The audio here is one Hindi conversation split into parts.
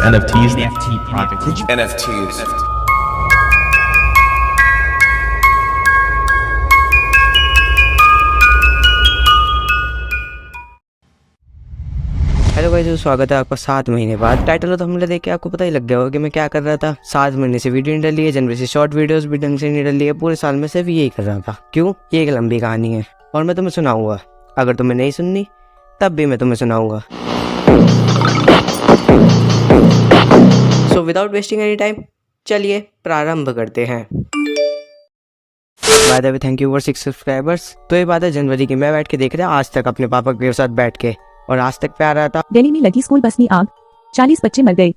NFTs, NFT projects. NFTs. Hello guys, स्वागत है आपका 7 महीने बाद। टाइटल तो हमने देख के आपको पता ही लग गया होगा कि मैं क्या कर रहा था। 7 महीने से वीडियो नहीं डली है, जनवरी से शॉर्ट वीडियोस भी ढंग से नहीं डली है। पूरे साल में सिर्फ यही कर रहा था। क्यों? ये एक लंबी कहानी है और मैं तुम्हें सुनाऊंगा। अगर तुम्हें नहीं सुननी तब भी मैं तुम्हें सुनाऊंगा। So without wasting any time, चलिए प्रारंभ करते हैं। By the way, thank you for 6 subscribers. तो ये बात है जनवरी की। मैं बैठ के देख रहा आज तक अपने पापा के साथ बैठ के, और आज तक पे आ रहा था। दिल्ली में लगी स्कूल बस में आग, 40 बच्चे मर गए।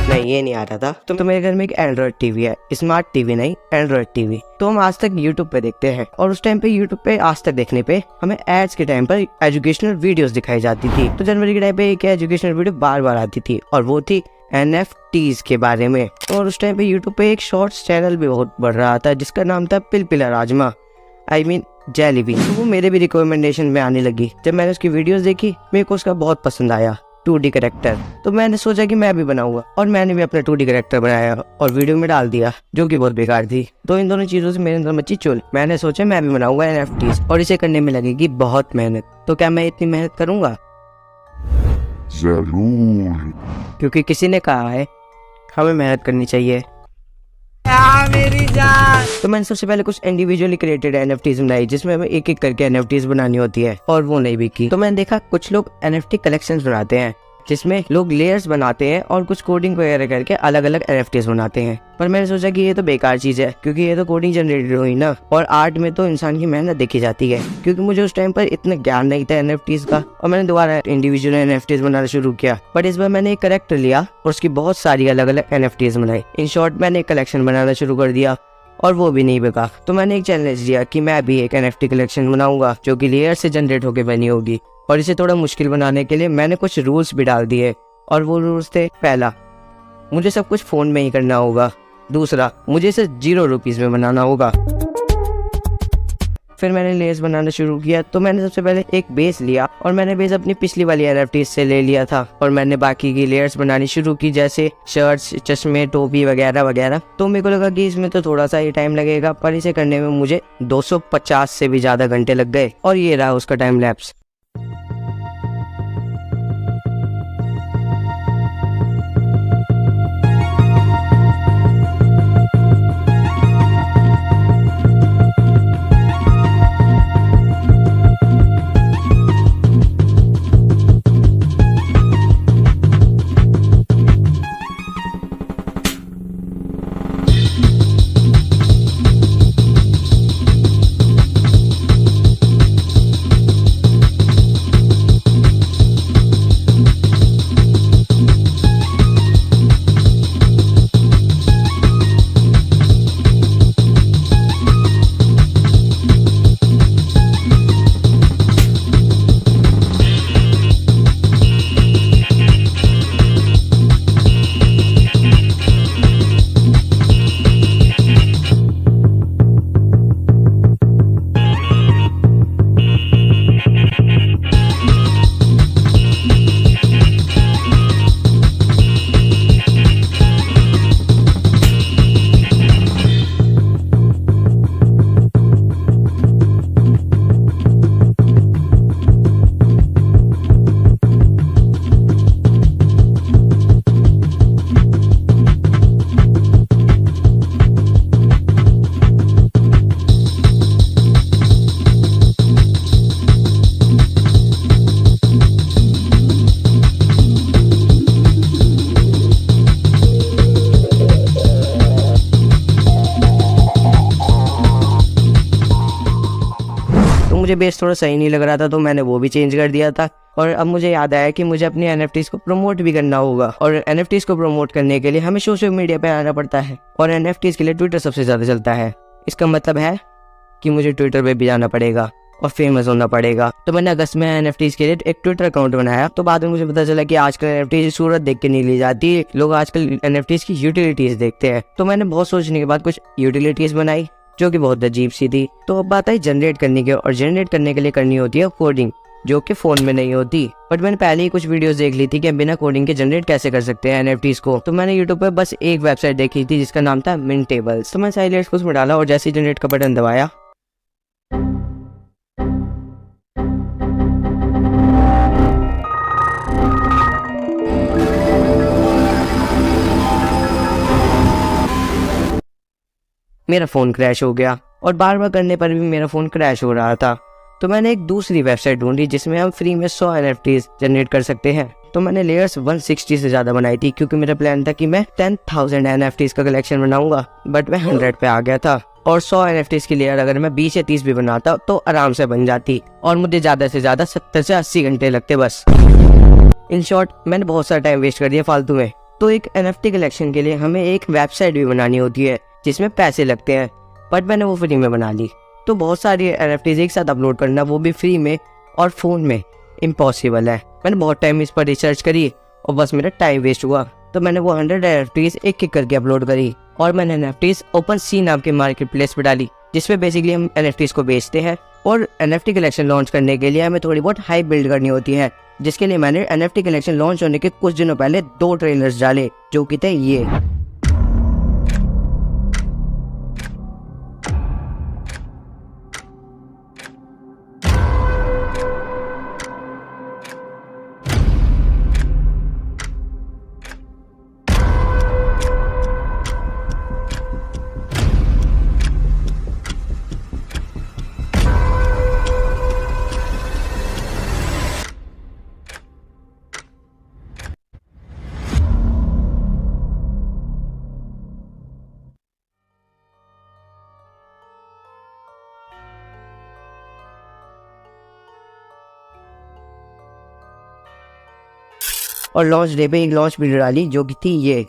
नहीं, ये नहीं आ रहा था। तो मेरे घर में एक एंड्रॉइड टीवी है, स्मार्ट टीवी नहीं, एंड्रॉइड टीवी। तो हम आज तक यूट्यूब पे देखते हैं, और उस टाइम पे यूट्यूब पे आज तक देखने पे हमें एड्स के टाइम पर एजुकेशनल वीडियोस दिखाई जाती थी। तो जनवरी के टाइम पे एक एजुकेशनल वीडियो बार बार आती थी, और वो थी NFTs के बारे में। और उस टाइम पे यूट्यूब पे एक शॉर्ट्स चैनल भी बहुत बढ़ रहा था जिसका नाम था पिलपिला राजमा, आई मीन जेलीबी। तो वो मेरे भी रिकमेंडेशन में आने लगी। जब मैंने उसकी वीडियोस देखी, मेरे को उसका बहुत पसंद आया 2D कैरेक्टर। तो मैंने सोचा कि मैं भी बनाऊंगा, और मैंने भी अपना 2D कैरेक्टर बनाया और वीडियो में डाल दिया, जो कि बहुत बेकार थी। तो इन दोनों चीजों से मेरे अंदर मची चुल। मैंने सोचा मैं भी बनाऊंगा NFTs, और इसे करने में लगेगी बहुत मेहनत। तो क्या मैं इतनी मेहनत करूंगा? जरूर। क्योंकि किसी ने कहा है हमें मेहनत करनी चाहिए। मेरी जान। तो मैंने सबसे पहले कुछ इंडिविजुअली क्रिएटेड NFTs बनाई, जिसमें हमें एक एक करके NFTs बनानी होती है, और वो नहीं बिकी। तो मैंने देखा कुछ लोग NFT कलेक्शंस बनाते हैं, जिसमें लोग लेयर्स बनाते हैं और कुछ कोडिंग वगैरह करके अलग अलग NFTs बनाते हैं। पर मैंने सोचा कि ये तो बेकार चीज है, क्योंकि ये तो कोडिंग जनरेटेड हुई ना, और आर्ट में तो इंसान की मेहनत देखी जाती है। क्योंकि मुझे उस टाइम पर इतना ज्ञान नहीं था NFTs का, और मैंने दोबारा इंडिविजुअल NFTs बनाना शुरू किया। बट इस बार मैंने एक कैरेक्टर लिया और उसकी बहुत सारी अलग अलग NFTs बनाई। इन शॉर्ट, मैंने एक कलेक्शन बनाना शुरू कर दिया, और वो भी नहीं बिका। तो मैंने एक चैलेंज लिया कि मैं भी एक NFT कलेक्शन बनाऊंगा जो कि लेयर से जनरेट होकर बनी होगी। और इसे थोड़ा मुश्किल बनाने के लिए मैंने कुछ रूल्स भी डाल दिए, और वो रूल्स थे: पहला, मुझे सब कुछ फोन में ही करना होगा। दूसरा, मुझे इसे 0 रुपीज में बनाना होगा। फिर मैंने लेयर्स बनाना शुरू किया। तो मैंने सबसे पहले एक बेस लिया, और मैंने बेस अपनी पिछली वाली NFTs से ले लिया था, और मैंने बाकी की लेयर्स बनानी शुरू की, जैसे शर्ट्स, चश्मे, टोपी वगैरह वगैरह। तो मेरे को लगा कि इसमें तो थोड़ा सा ही टाइम लगेगा, पर इसे करने में मुझे 250 से भी ज्यादा घंटे लग गए। और ये रहा उसका टाइम लैप्स। मुझे बेस थोड़ा सही नहीं लग रहा था, तो मैंने वो भी चेंज कर दिया था। और अब मुझे याद आया कि मुझे अपनी NFTs को प्रमोट भी करना होगा, और NFTs को प्रमोट करने के लिए हमें सोशल मीडिया पे आना पड़ता है, और NFTs के लिए ट्विटर सबसे ज़्यादा चलता है। इसका मतलब है कि मुझे ट्विटर पे भी जाना पड़ेगा और फेमस होना पड़ेगा। तो मैंने अगस्त में NFTs के लिए एक ट्विटर अकाउंट बनाया। तो बाद में मुझे पता चला कि आजकल NFTs की सूरत देख के नहीं ली जाती, लोग आजकल NFTs की यूटिलिटीज देखते हैं। तो मैंने बहुत सोचने के बाद कुछ यूटिलिटीज बनाई जो कि बहुत अजीब सी थी। तो अब बात आई जनरेट करने की, और जनरेट करने के लिए करनी होती है कोडिंग। जो कि फ़ोन में नहीं होती। बट मैंने पहले ही कुछ वीडियोस देख ली थी कि बिना कोडिंग के जनरेट कैसे कर सकते हैं NFTs को। तो मैंने यूट्यूब पर बस एक वेबसाइट देखी थी जिसका नाम था Mintables। तो मैं साइलेंस को उसमें डाला और जैसे ही जनरेट का बटन दबाया मेरा फ़ोन क्रैश हो गया और बार बार करने पर भी मेरा फ़ोन क्रैश हो रहा था। तो मैंने एक दूसरी वेबसाइट ढूंढी जिसमें हम फ्री में 100 NFTs जनरेट कर सकते हैं। तो मैंने लेयर्स 160 से ज़्यादा बनाई थी क्योंकि मेरा प्लान था कि मैं 10,000 NFTs का कलेक्शन बनाऊंगा, बट मैं 100 पे आ गया था। और 100 NFTs की लेयर अगर मैं 20 या 30 भी बनाता तो आराम से बन जाती और मुझे ज़्यादा से ज़्यादा 70 से 80 घंटे लगते बस। इन शॉर्ट मैंने बहुत सारा टाइम वेस्ट कर दिया फालतू में। तो एक NFT कलेक्शन के लिए हमें एक वेबसाइट भी बनानी होती है जिसमें पैसे लगते हैं, बट मैंने वो फ्री में बना ली। तो बहुत सारी NFTs एक साथ अपलोड करना, वो भी फ्री में और फ़ोन में, इम्पॉसिबल है। मैंने बहुत टाइम इस पर रिसर्च करी और बस मेरा टाइम वेस्ट हुआ। तो मैंने वो 100 NFTs एक एक करके अपलोड करी और मैंने NFTs OpenSea नाम के मार्केट प्लेस पर डाली जिसमें बेसिकली हम NFTs को बेचते हैं। और NFT कलेक्शन लॉन्च करने के लिए हमें थोड़ी बहुत हाइप बिल्ड करनी होती है, जिसके लिए मैंने NFT कलेक्शन लॉन्च होने के कुछ दिनों पहले 2 ट्रेलर्स डाले जो कि थे ये। और लॉन्च डे पे एक लॉन्च वीडियो डाली जो कि थी ये।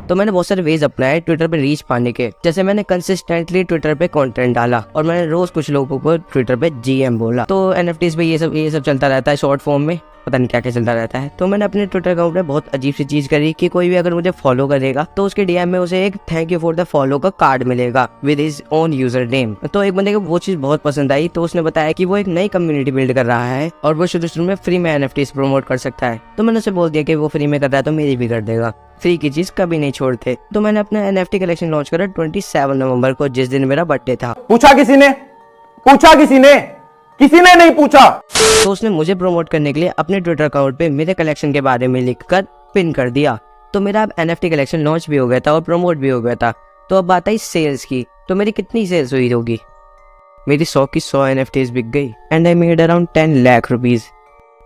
तो मैंने बहुत सारे वेज अपनाए ट्विटर पे रीच पाने के। जैसे मैंने कंसिस्टेंटली ट्विटर पे कंटेंट डाला और मैंने रोज कुछ लोगों को ट्विटर पे GM बोला। तो NFTs पे ये सब चलता रहता है शॉर्ट फॉर्म में, पता नहीं क्या क्या चलता रहता है। तो मैंने अपने ट्विटर अकाउंट में बहुत अजीब सी चीज करी कि कोई भी अगर मुझे फॉलो करेगा तो उसके DM में उसे एक thank you for the follow का कार्ड मिलेगा with his own user name. तो एक बंदे को वो चीज बहुत पसंद आई, तो उसने बताया कि वो एक नई कम्युनिटी बिल्ड कर रहा है और वो शुरू में फ्री में NFTs प्रमोट कर सकता है। तो मैंने उसे बोल दिया कि वो फ्री में कर रहा है तो मेरी भी कर देगा, फ्री की चीज कभी नहीं छोड़ते। तो मैंने अपना NFT कलेक्शन लॉन्च करा 27 नवंबर को, जिस दिन मेरा बर्थडे था। पूछा किसी ने नहीं पूछा। तो उसने मुझे प्रमोट करने के लिए अपने ट्विटर अकाउंट पे मेरे कलेक्शन के बारे में लिखकर पिन कर दिया। तो मेरा अब NFT कलेक्शन लॉन्च भी हो गया था और प्रमोट भी हो गया था। तो अब बात आई सेल्स की। तो मेरी कितनी सेल्स हुई होगी? मेरी 100 की 100 NFTs बिक गई and I made around 10 lakh rupees.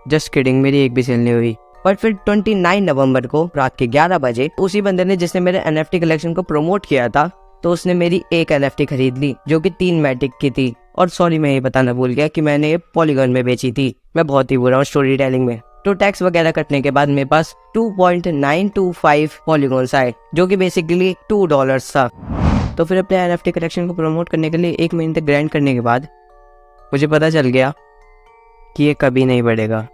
Just kidding, मेरी एक भी सेल नहीं हुई। पर फिर 29 नवंबर को रात के 11 बजे उसी बंदे ने जिसने मेरे NFT कलेक्शन को प्रमोट किया था, तो उसने मेरी एक NFT खरीद ली जो कि 3 मैटिक की थी। और सॉरी, मैं ये बताना भूल गया कि मैंने ये पॉलीगॉन में बेची थी। मैं बहुत ही बुरा हूँ स्टोरी टेलिंग में। तो टैक्स वगैरह कटने के बाद मेरे पास 2.925 पॉलीगॉन्स आए जो कि बेसिकली $2 था। तो फिर अपने NFT कलेक्शन को प्रमोट करने के लिए 1 महीने तक ग्राइंड करने के बाद मुझे पता चल गया कि ये कभी नहीं बढ़ेगा।